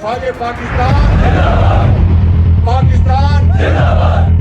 Fauj Pakistan Zindabad. Pakistan Zindabad.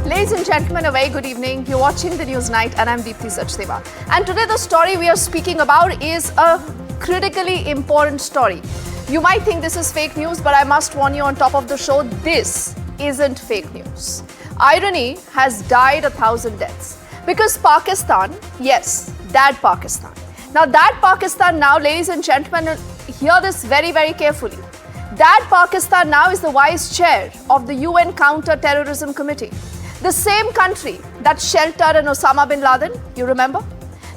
Ladies and gentlemen, a very good evening. You're watching the News Night and I'm Deepthi Sachdeva. And today the story we are speaking about is a critically important story. You might think this is fake news, but I must warn you on top of the show, this isn't fake news. Irony has died 1,000 deaths. Because Pakistan, yes, that Pakistan. Now that Pakistan now, ladies and gentlemen, hear this very, very carefully. That Pakistan now is the vice chair of the UN Counter-Terrorism Committee. The same country that sheltered an Osama bin Laden, you remember?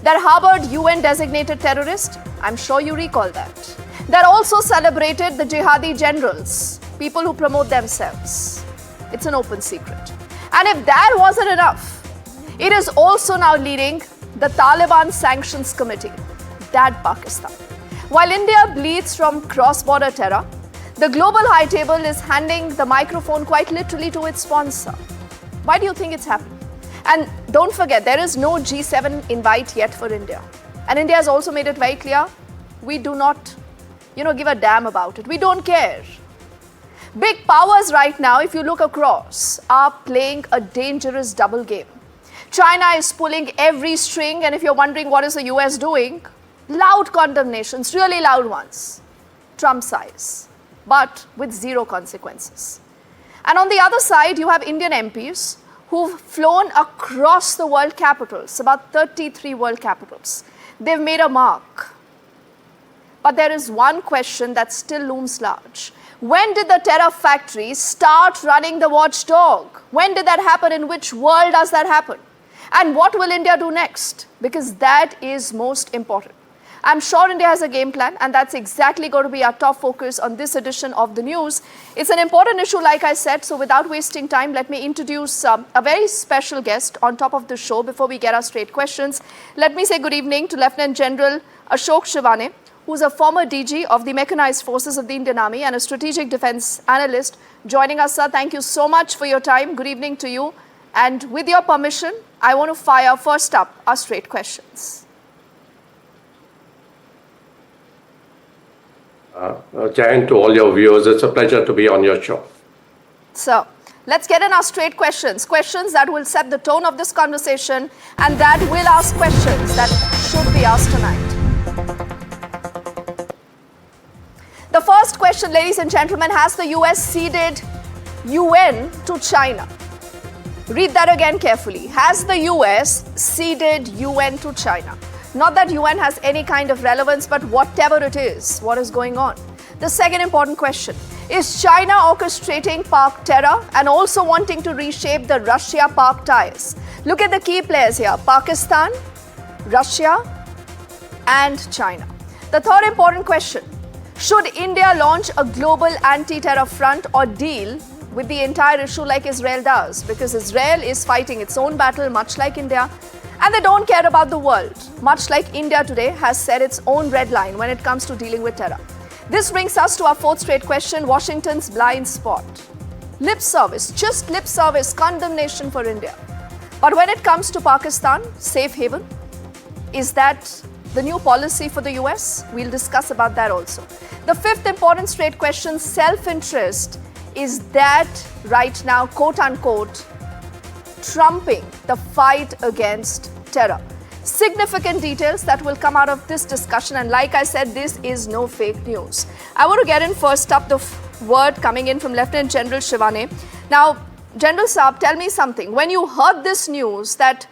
That harbored UN designated terrorist, I'm sure you recall that. That also celebrated the jihadi generals, people who promote themselves. It's an open secret. And if that wasn't enough, it is also now leading the Taliban Sanctions Committee, that Pakistan. While India bleeds from cross-border terror, the global high table is handing the microphone quite literally to its sponsor. Why do you think it's happening? And don't forget, there is no G7 invite yet for India. And India has also made it very clear, we do not, give a damn about it. We don't care. Big powers right now, if you look across, are playing a dangerous double game. China is pulling every string, and if you're wondering what is the US doing, loud condemnations, really loud ones. Trump size, but with zero consequences. And on the other side, you have Indian MPs who've flown across the world capitals, about 33 world capitals. They've made a mark. But there is one question that still looms large. When did the terror factory start running the watchdog? When did that happen? In which world does that happen? And what will India do next? Because that is most important. I'm sure India has a game plan, and that's exactly going to be our top focus on this edition of the news. It's an important issue, like I said, so without wasting time, let me introduce a very special guest on top of the show before we get our straight questions. Let me say good evening to Lieutenant General Ashok Shivane, who's a former DG of the Mechanized Forces of the Indian Army and a strategic defense analyst, joining us, sir. Thank you so much for your time. Good evening to you. And with your permission, I want to fire first up our straight questions. Jayan, to all your viewers, it's a pleasure to be on your show. So, let's get in our straight questions. Questions that will set the tone of this conversation and that will ask questions that should be asked tonight. The first question, ladies and gentlemen, has the US ceded UN to China? Read that again carefully. Has the US ceded UN to China? Not that UN has any kind of relevance, but whatever it is, what is going on? The second important question, is China orchestrating Pak terror and also wanting to reshape the Russia-Pak ties? Look at the key players here, Pakistan, Russia, and China. The third important question, should India launch a global anti-terror front or deal with the entire issue like Israel does? Because Israel is fighting its own battle, much like India, and they don't care about the world, much like India today has set its own red line when it comes to dealing with terror. This brings us to our fourth straight question, Washington's blind spot. Lip service, just lip service, condemnation for India. But when it comes to Pakistan, safe haven, is that the new policy for the US? We'll discuss about that also. The fifth important straight question, self-interest, is that right now, quote unquote, trumping the fight against terror? Significant details that will come out of this discussion, and like I said, this is no fake news. I want to get in first up the word coming in from Lieutenant General Shivane. Now, General Saab, tell me something. When you heard this news that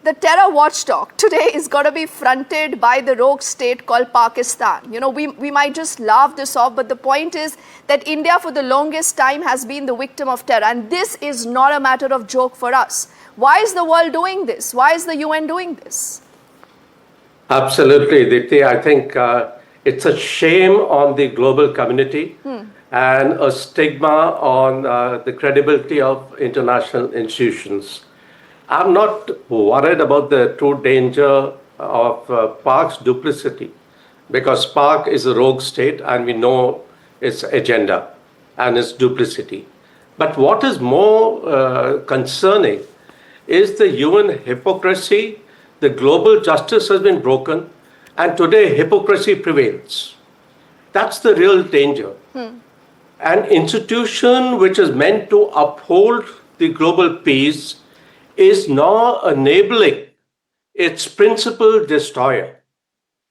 the terror watchdog today is going to be fronted by the rogue state called Pakistan. You know, we might just laugh this off, but the point is that India for the longest time has been the victim of terror. And this is not a matter of joke for us. Why is the world doing this? Why is the UN doing this? Absolutely, Dipti. I think it's a shame on the global community and a stigma on the credibility of international institutions. I'm not worried about the true danger of Pak's duplicity, because Pak is a rogue state and we know its agenda and its duplicity. But what is more concerning is the UN hypocrisy. The global justice has been broken, and today hypocrisy prevails. That's the real danger. An institution which is meant to uphold the global peace is now enabling its principal destroyer.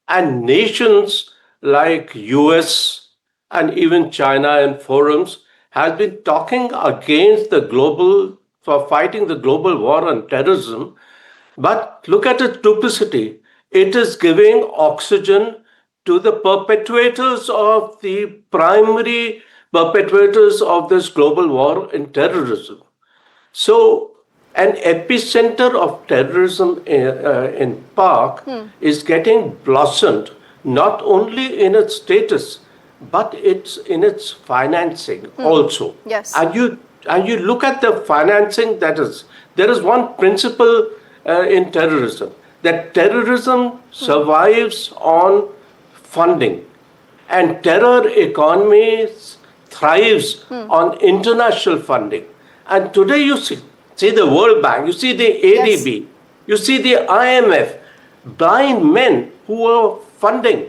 And nations like US and even China in forums has been talking against for fighting the global war on terrorism. But look at its duplicity. It is giving oxygen to the perpetrators of the primary perpetrators of this global war in terrorism. So an epicenter of terrorism in Pak is getting blossomed, not only in its status, but it's in its financing also. Yes. And you look at the financing there is one principle in terrorism, that terrorism survives on funding, and terror economies thrives on international funding. And today you see the World Bank, you see the ADB, you see the IMF, blind men who are funding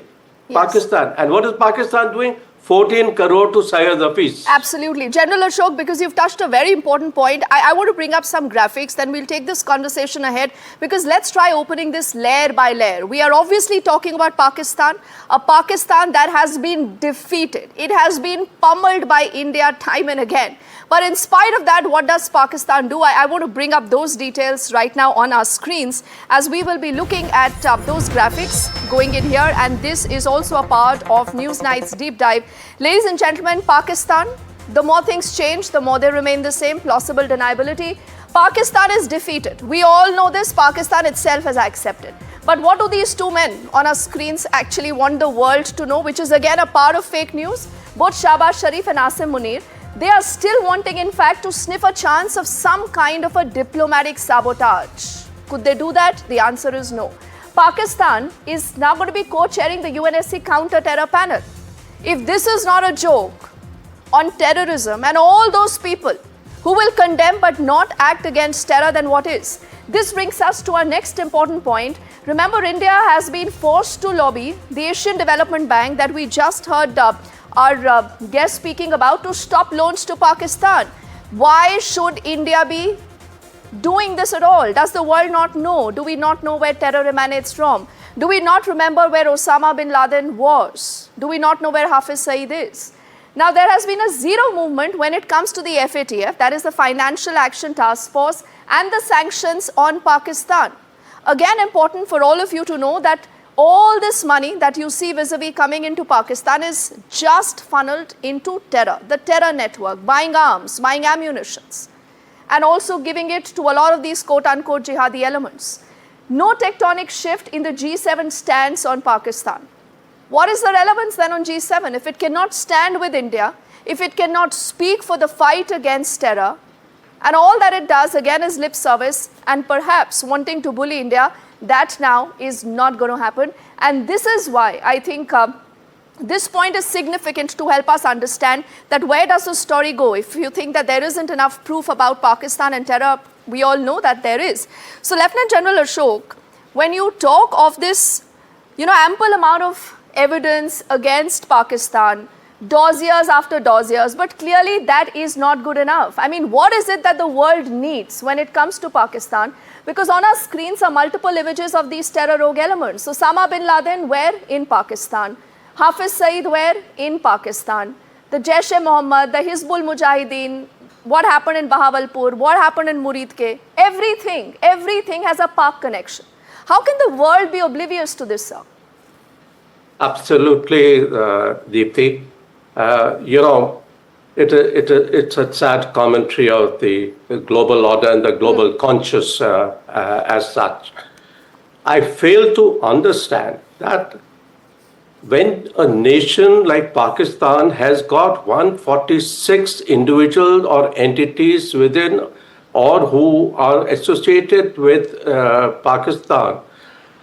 Pakistan. And what is Pakistan doing? 14 crore to Syed Hafiz. Absolutely. General Ashok, because you've touched a very important point, I want to bring up some graphics, then we'll take this conversation ahead, because let's try opening this layer by layer. We are obviously talking about Pakistan, a Pakistan that has been defeated. It has been pummeled by India time and again. But in spite of that, what does Pakistan do? I want to bring up those details right now on our screens, as we will be looking at those graphics going in here. And this is also a part of Newsnight's Deep Dive. Ladies and gentlemen, Pakistan, the more things change, the more they remain the same. Plausible deniability. Pakistan is defeated. We all know this. Pakistan itself has accepted. But what do these two men on our screens actually want the world to know, which is again a part of fake news? Both Shehbaz Sharif and Asim Munir, they are still wanting, in fact, to sniff a chance of some kind of a diplomatic sabotage. Could they do that? The answer is no. Pakistan is now going to be co-chairing the UNSC counter-terror panel. If this is not a joke on terrorism and all those people who will condemn but not act against terror, then what is? This brings us to our next important point. Remember, India has been forced to lobby the Asian Development Bank that we just heard our guest speaking about, to stop loans to Pakistan. Why should India be doing this at all? Does the world not know? Do we not know where terror emanates from? Do we not remember where Osama bin Laden was? Do we not know where Hafiz Saeed is? Now, there has been a zero movement when it comes to the FATF, that is the Financial Action Task Force, and the sanctions on Pakistan. Again, important for all of you to know that all this money that you see vis-a-vis coming into Pakistan is just funneled into terror, the terror network, buying arms, buying ammunitions, and also giving it to a lot of these quote-unquote jihadi elements. No tectonic shift in the G7 stance on Pakistan. What is the relevance then on G7? If it cannot stand with India, if it cannot speak for the fight against terror, and all that it does again is lip service and perhaps wanting to bully India, that now is not going to happen. And this is why I think this point is significant to help us understand that where does the story go. If you think that there isn't enough proof about Pakistan and terror, we all know that there is. So Lieutenant General Ashok, when you talk of this, ample amount of evidence against Pakistan, dossiers after dossiers, but clearly that is not good enough. I mean, what is it that the world needs when it comes to Pakistan? Because on our screens are multiple images of these terror rogue elements. So Osama bin Laden, where? In Pakistan. Hafiz Saeed, where? In Pakistan. The Jaish-e-Mohammed, the Hizbul Mujahideen, what happened in Bahawalpur, what happened in Muridke, everything has a Pak connection. How can the world be oblivious to this, sir? Absolutely, Deepthi. It's a sad commentary of the global order and the global conscious as such. I fail to understand that when a nation like Pakistan has got 146 individuals or entities within or who are associated with Pakistan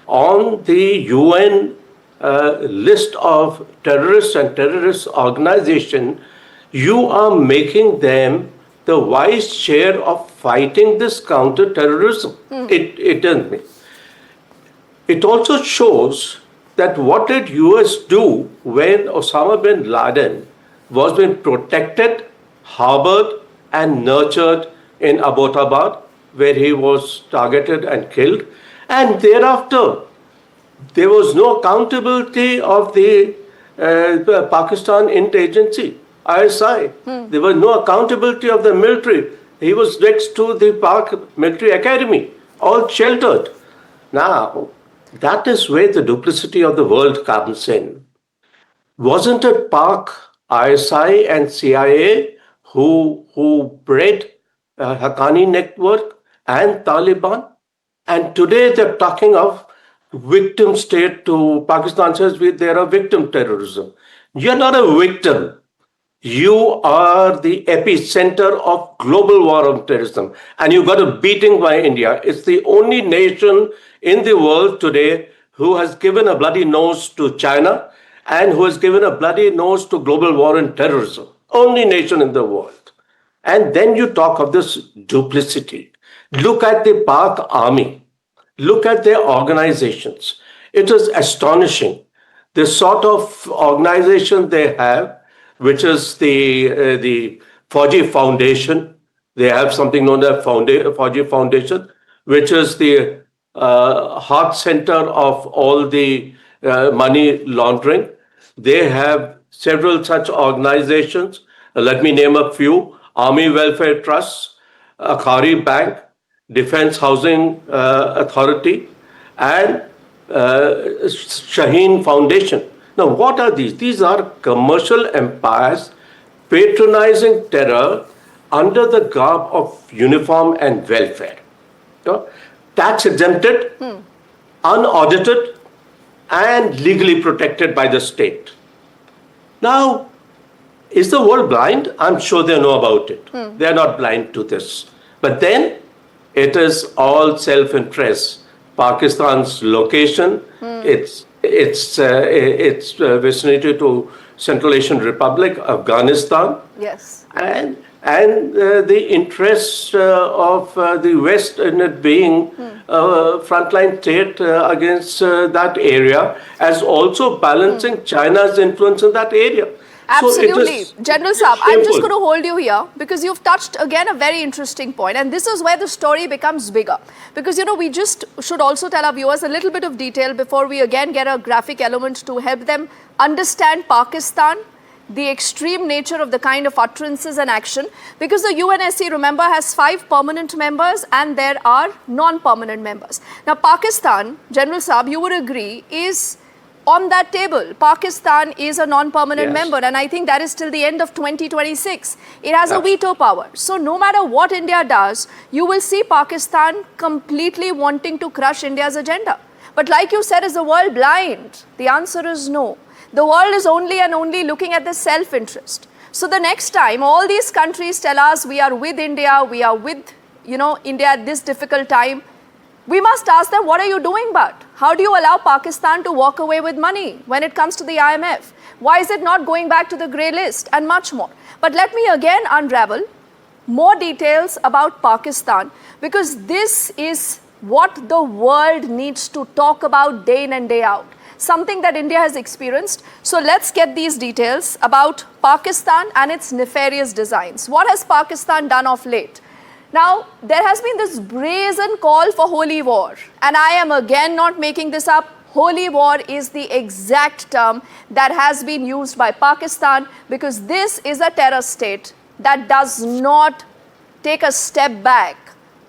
on the UN list of terrorists and terrorist organization, you are making them the vice chair of fighting this counter-terrorism. It doesn't mean. It also shows that what did US do when Osama bin Laden was being protected, harbored, and nurtured in Abbottabad, where he was targeted and killed, and thereafter there was no accountability of the Pakistan Inter-Agency, ISI. There was no accountability of the military. He was next to the Pak Military Academy, all sheltered. Now, that is where the duplicity of the world comes in. Wasn't it Pak, ISI, and CIA who bred Haqqani network and Taliban? And today they're talking of victim state to Pakistan says they're a victim terrorism. You're not a victim. You are the epicenter of global war on terrorism. And you got a beating by India. It's the only nation in the world today who has given a bloody nose to China and who has given a bloody nose to global war on terrorism. Only nation in the world. And then you talk of this duplicity. Look at the Pak army. Look at their organizations. It is astonishing. The sort of organization they have, which is the Fauji Foundation. They have something known as Fauji Foundation, which is the heart center of all the money laundering. They have several such organizations. Let me name a few. Army Welfare Trust, Akhari Bank, Defense Housing Authority, and Shaheen Foundation. Now, what are these? These are commercial empires patronizing terror under the garb of uniform and welfare. Tax exempted, unaudited, and legally protected by the state. Now, is the world blind? I'm sure they know about it. They're not blind to this. But then it is all self-interest. Pakistan's location, its vicinity to Central Asian Republic, Afghanistan. Yes. And the interests of the West in it being frontline state against that area, as also balancing China's influence in that area. Absolutely. So General Saab, I'm just going to hold you here because you've touched again a very interesting point, and this is where the story becomes bigger. Because, we just should also tell our viewers a little bit of detail before we again get a graphic element to help them understand Pakistan, the extreme nature of the kind of utterances and action. Because the UNSC, remember, has 5 permanent members and there are non-permanent members. Now, Pakistan, General Saab, you would agree, is on that table. Pakistan is a non-permanent member, and I think that is till the end of 2026. It has a veto power. So no matter what India does, you will see Pakistan completely wanting to crush India's agenda. But like you said, is the world blind? The answer is no. The world is only and only looking at the self-interest. So the next time all these countries tell us we are with India, we are with, India at this difficult time, we must ask them, what are you doing but? How do you allow Pakistan to walk away with money when it comes to the IMF? Why is it not going back to the grey list? And much more. But let me again unravel more details about Pakistan, because this is what the world needs to talk about day in and day out. Something that India has experienced. So let's get these details about Pakistan and its nefarious designs. What has Pakistan done of late? Now, there has been this brazen call for holy war, and I am again not making this up. Holy war is the exact term that has been used by Pakistan, because this is a terror state that does not take a step back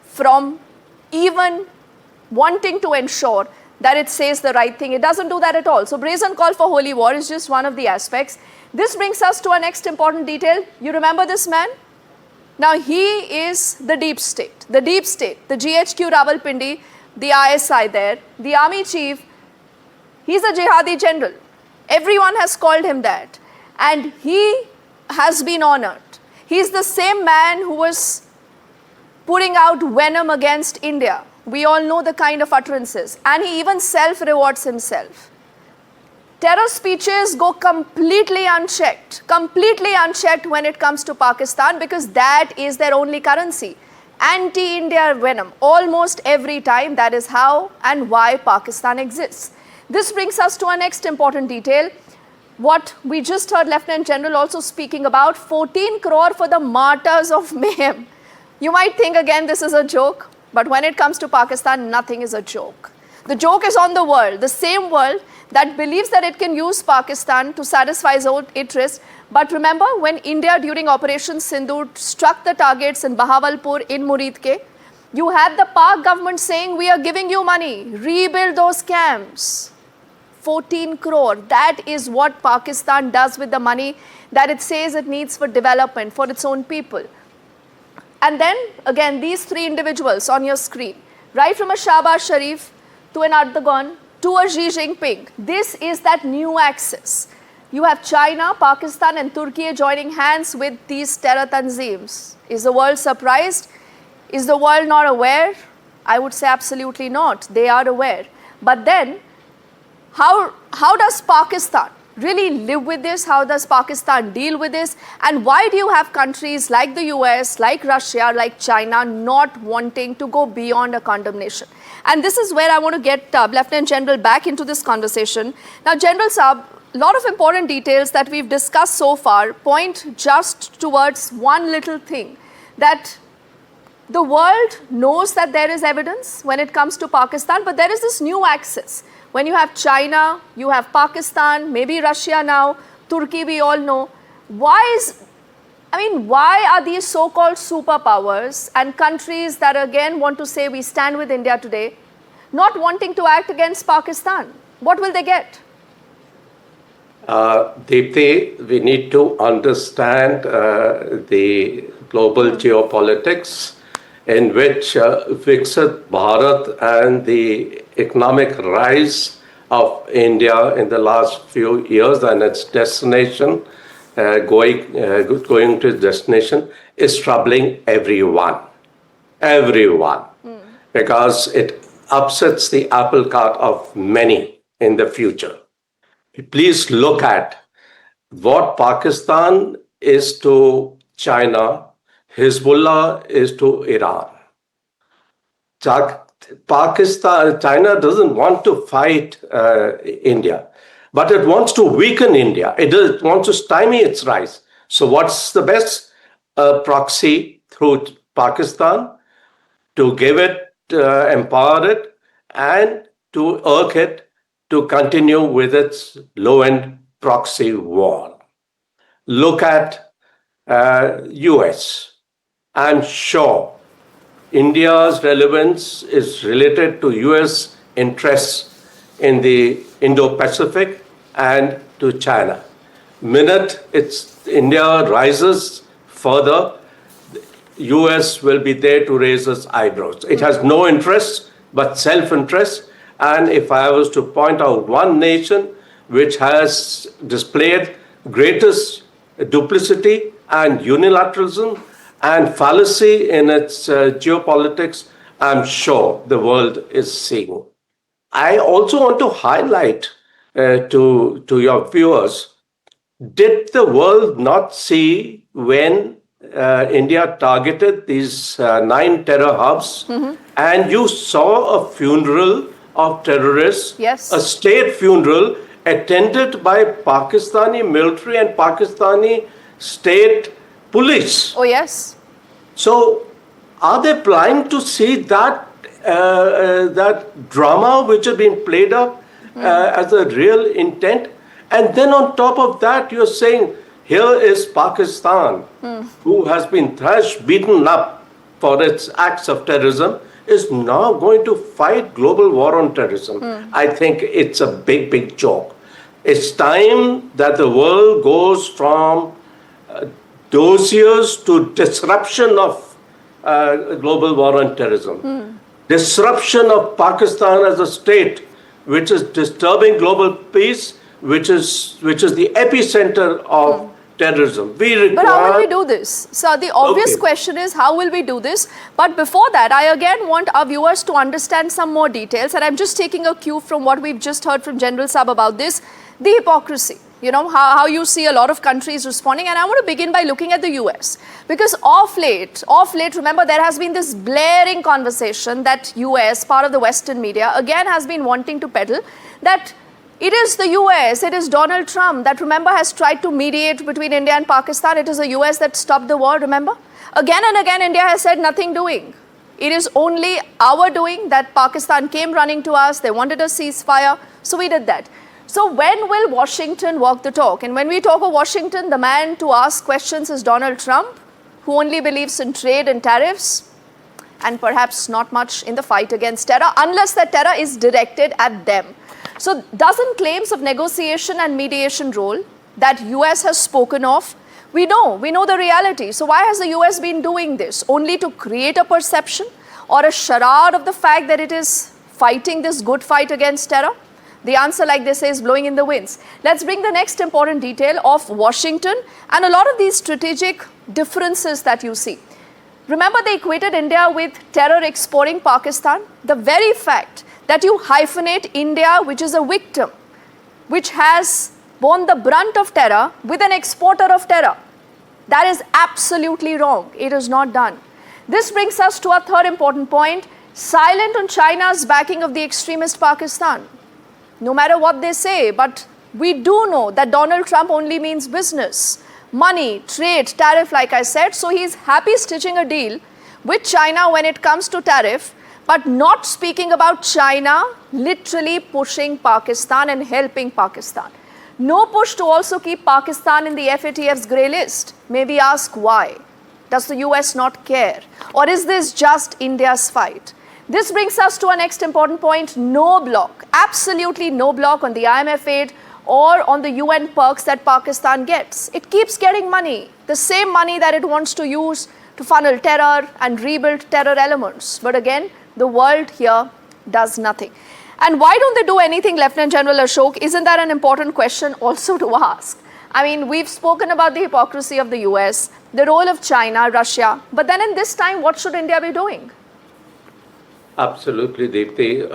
from even wanting to ensure that it says the right thing. It doesn't do that at all. So brazen call for holy war is just one of the aspects. This brings us to our next important detail. You remember this man? Now he is the deep state, the GHQ Rawalpindi, the ISI there, the army chief. He's a jihadi general. Everyone has called him that. And he has been honored. He's the same man who was putting out venom against India. We all know the kind of utterances. And he even self-rewards himself. Terror speeches go completely unchecked when it comes to Pakistan, because that is their only currency. Anti-India venom, almost every time. That is how and why Pakistan exists. This brings us to our next important detail. What we just heard Lieutenant General also speaking about, 14 crore for the martyrs of mayhem. You might think again this is a joke, but when it comes to Pakistan, nothing is a joke. The joke is on the world, the same world that believes that it can use Pakistan to satisfy its own interests. But remember when India during Operation Sindoor struck the targets in Bahawalpur, in Muridke, you had the Pak government saying, we are giving you money, rebuild those camps. 14 crore, that is what Pakistan does with the money that it says it needs for development, for its own people. And then again, these three individuals on your screen, right from a Shehbaz Sharif to an Erdogan to a Xi Jinping, this is that new axis. You have China, Pakistan and Turkey joining hands with these terror tanzeems. Is the world surprised? Is the world not aware? I would say absolutely not. They are aware. But then, how does Pakistan really live with this? How does Pakistan deal with this? And why do you have countries like the US, like Russia, like China not wanting to go beyond a condemnation? And this is where I want to get Lieutenant General back into this conversation. Now, General Saab, a lot of important details that we've discussed so far point just towards one little thing, that the world knows that there is evidence when it comes to Pakistan, but there is this new axis. When you have China, you have Pakistan, maybe Russia now, Turkey, we all know. Why are these so-called superpowers and countries that again want to say we stand with India today, not wanting to act against Pakistan? What will they get? Deepthi, we need to understand the global geopolitics in which Viksit Bharat and the economic rise of India in the last few years and its destination, going to its destination, is troubling everyone. Because it upsets the apple cart of many in the future. Please look at what Pakistan is to China, Hezbollah is to Iran. China doesn't want to fight India, but it wants to weaken India. It wants to stymie its rise. So what's the best proxy through Pakistan? To give it, empower it, and to irk it to continue with its low-end proxy war. Look at US. I'm sure India's relevance is related to US interests in the Indo-Pacific and to China. Minute India rises further, US will be there to raise its eyebrows. It has no interest but self-interest. And if I was to point out one nation which has displayed greatest duplicity and unilateralism and fallacy in its geopolitics, I'm sure the world is seeing. I also want to highlight to your viewers, did the world not see when India targeted these 9 terror hubs and you saw a funeral of terrorists, yes, a state funeral attended by Pakistani military and Pakistani state police? Oh, yes. So, are they blind to see that that drama which has been played up as a real intent? And then on top of that, you're saying, here is Pakistan, who has been thrashed, beaten up for its acts of terrorism is now going to fight global war on terrorism. I think it's a big, big joke. It's time that the world goes from dossiers to disruption of global war on terrorism. Disruption of Pakistan as a state, which is disturbing global peace, which is the epicenter of terrorism. But how will we do this? So the obvious question is, how will we do this? But before that, I again want our viewers to understand some more details. And I'm just taking a cue from what we've just heard from General Saab about this, the hypocrisy. You know, how you see a lot of countries responding. And I want to begin by looking at the US. Because off late, remember, there has been this blaring conversation that US, part of the Western media, again has been wanting to peddle that it is the US, it is Donald Trump that, remember, has tried to mediate between India and Pakistan. It is the US that stopped the war, remember? Again and again, India has said nothing doing. It is only our doing that Pakistan came running to us. They wanted a ceasefire, so we did that. So when will Washington walk the talk? And when we talk of Washington, the man to ask questions is Donald Trump, who only believes in trade and tariffs, and perhaps not much in the fight against terror, unless that terror is directed at them. So doesn't claims of negotiation and mediation role that US has spoken of, we know the reality. So why has the US been doing this? Only to create a perception or a charade of the fact that it is fighting this good fight against terror? The answer, like they say, is blowing in the winds. Let's bring the next important detail of Washington and a lot of these strategic differences that you see. Remember, they equated India with terror exporting Pakistan. The very fact that you hyphenate India, which is a victim, which has borne the brunt of terror, with an exporter of terror, that is absolutely wrong. It is not done. This brings us to our third important point, silent on China's backing of the extremist Pakistan. No matter what they say, but we do know that Donald Trump only means business, money, trade, tariff, like I said. So he's happy stitching a deal with China when it comes to tariff, but not speaking about China literally pushing Pakistan and helping Pakistan. No push to also keep Pakistan in the FATF's grey list. Maybe ask why. Does the US not care? Or is this just India's fight? This brings us to our next important point, no block, absolutely no block on the IMF aid or on the UN perks that Pakistan gets. It keeps getting money, the same money that it wants to use to funnel terror and rebuild terror elements. But again, the world here does nothing. And why don't they do anything, Lieutenant General Ashok? Isn't that an important question also to ask? I mean, we've spoken about the hypocrisy of the US, the role of China, Russia, but then in this time, what should India be doing? Absolutely, Deepthi.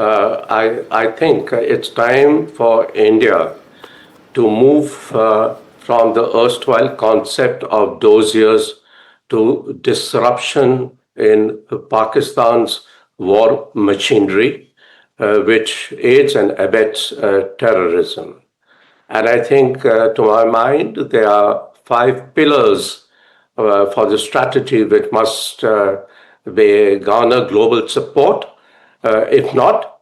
I think it's time for India to move from the erstwhile concept of dossiers to disruption in Pakistan's war machinery, which aids and abets terrorism. And I think, to my mind, there are 5 pillars for the strategy which must they garner global support. If not,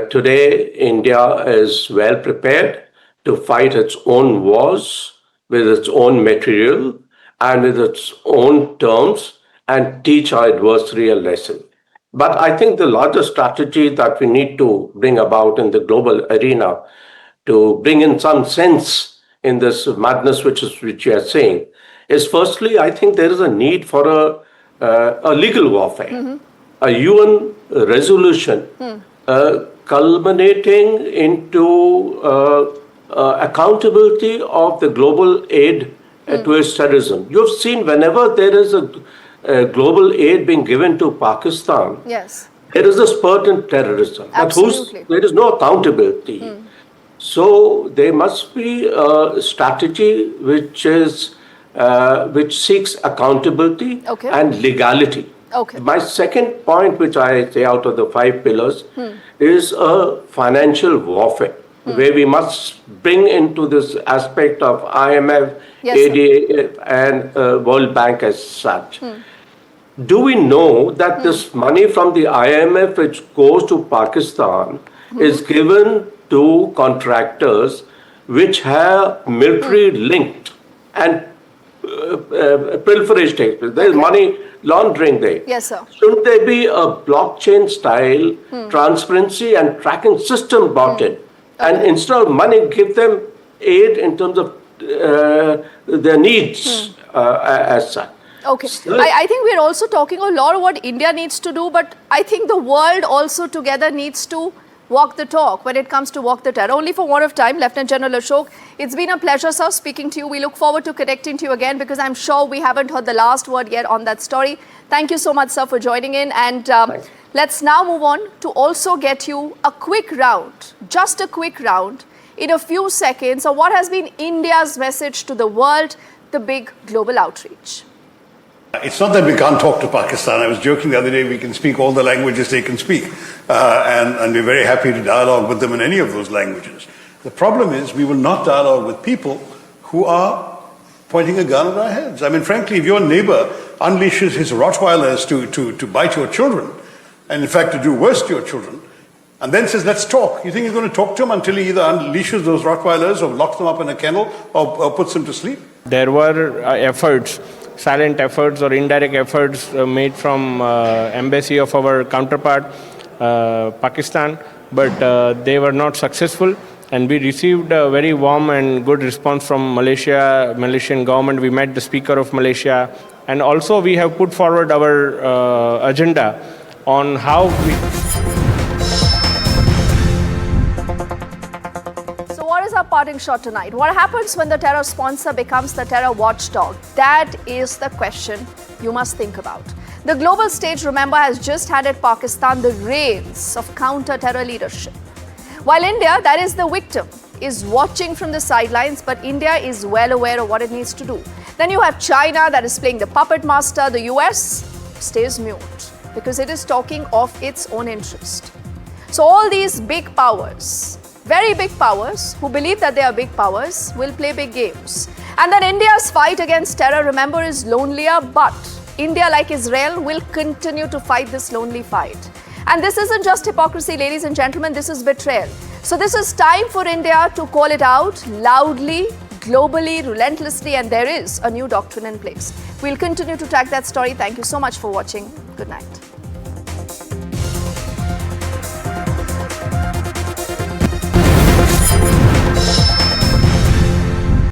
today India is well prepared to fight its own wars with its own material and with its own terms and teach our adversary a lesson. But I think the larger strategy that we need to bring about in the global arena to bring in some sense in this madness which you are saying is, firstly, I think there is a need for a legal warfare, a UN resolution culminating into accountability of the global aid towards terrorism. You've seen whenever there is a global aid being given to Pakistan, yes, there is a spurt in terrorism. Absolutely. There is no accountability. So there must be a strategy which seeks accountability and legality. My second point, which I say out of the 5 pillars, is a financial warfare, where we must bring into this aspect of IMF, ADA, and World Bank as such. Do we know that this money from the IMF, which goes to Pakistan, is given to contractors which have military linked and pilferage takes place? There is money laundering day. Yes, sir. Shouldn't there be a blockchain style transparency and tracking system about it? And instead of money, give them aid in terms of their needs as such. Okay. I think we're also talking a lot of what India needs to do, but I think the world also together needs to walk the talk when it comes to walk the terror. Only for want of time, Lieutenant General Ashok, it's been a pleasure, sir, speaking to you. We look forward to connecting to you again because I'm sure we haven't heard the last word yet on that story. Thank you so much, sir, for joining in. And let's now move on to also get you a quick round, just a quick round, in a few seconds of what has been India's message to the world, the big global outreach. It's not that we can't talk to Pakistan. I was joking the other day, we can speak all the languages they can speak. And we're very happy to dialogue with them in any of those languages. The problem is we will not dialogue with people who are pointing a gun at our heads. I mean, frankly, if your neighbor unleashes his Rottweilers to bite your children, and in fact to do worse to your children, and then says, let's talk. You think you're going to talk to him until he either unleashes those Rottweilers or locks them up in a kennel or puts them to sleep? There were efforts, silent efforts or indirect efforts made from embassy of our counterpart, Pakistan, but they were not successful. And we received a very warm and good response from Malaysian government. We met the Speaker of Malaysia. And also we have put forward our agenda on how we... What is our parting shot tonight? What happens when the terror sponsor becomes the terror watchdog? That is the question you must think about. The global stage, remember, has just handed Pakistan the reins of counter-terror leadership. While India, that is the victim, is watching from the sidelines, but India is well aware of what it needs to do. Then you have China that is playing the puppet master. The US stays mute because it is talking of its own interest. So all these big powers, very big powers who believe that they are big powers will play big games. And then India's fight against terror, remember, is lonelier, but India, like Israel, will continue to fight this lonely fight. And this isn't just hypocrisy, ladies and gentlemen, this is betrayal. So this is time for India to call it out loudly, globally, relentlessly, and there is a new doctrine in place. We'll continue to track that story. Thank you so much for watching. Good night.